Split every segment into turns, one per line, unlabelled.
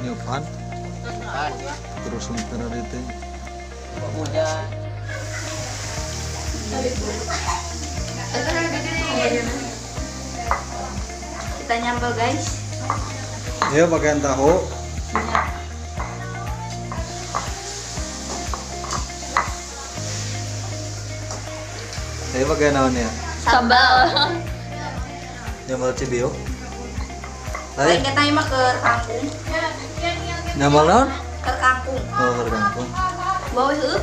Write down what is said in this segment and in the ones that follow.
nyupan. Terus sementara itu.
Pamuda.
Kita nyambel guys.
Iya bagian tahu. Ini bagian naonnya?
Sambal.
Nyambal cibiuk.
Lain kita mah ke kangkung.
Nyambal naon?
Ke kangkung.
Oh, ke kampung.
Bawa itu.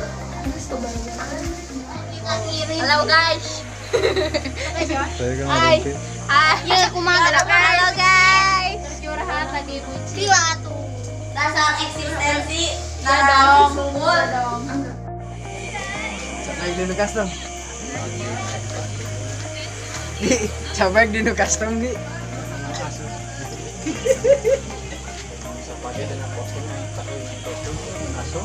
Halo guys.
Saya kan
Hai.
ngerti.
Ya kumaha gerakan. Halo guys.
Curhat lagi bucin.
Gila tuh. Dasar eksistensi.
Dong.
Sumur.
Coba di nu custom. Di coba di nu custom di. Pakai dengan postingan masuk.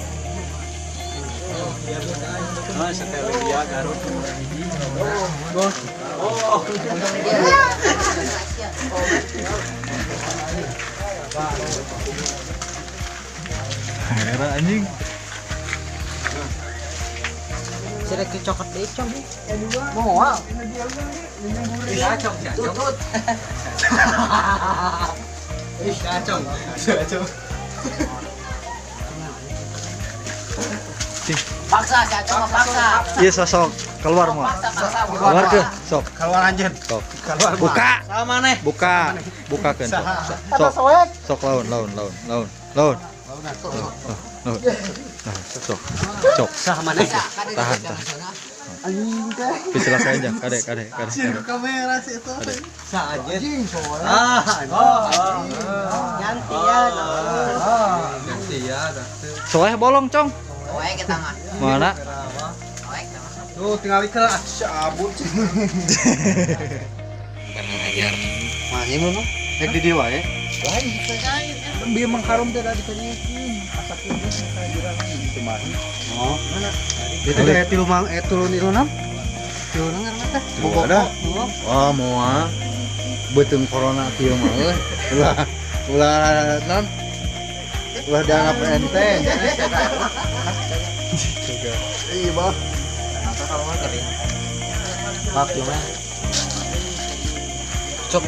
Oh, setelah dia Garut. Oh.
Era anjing.
Sudah kecokot deh, Cong. Mau. Iya, Cong. Tutut. Ih, Cong. Cong. Paksa, Cong, paksa.
Iya sosok keluar mau. Keluar ke, sok.
Keluar anjir.
Sok.
Keluar.
Buka.
Sama maneh.
Buka kan sok. Sok. Sok laun. Laun. Sok.
Sah maneh.
Tahan.
Anjing teh.
Silakan aja, kadek.
Kamera sih itu. Sah aja. Anjing soalnya. Gantian.
Gantian. Soalnya bolong, Cong.
Oe kita mah.
Mana?
Oe kita mah.
Tuh tinggal ke cabut.
Mah ieu mah. Nek di dieu wae.
Lain biar mengharum teh tadi kenyekin. Asak itu saya jurang itu mah. Oh, mana? Itu kayak tulun ilunam. Tulun ngaranna teh.
Ada. Wah, moal. Beuteung corona kieu mah euy. Ulah non. Ulah dianggap enteng. Iya, Bang.
Apa kalau kering?
Pak gimana?
Cok.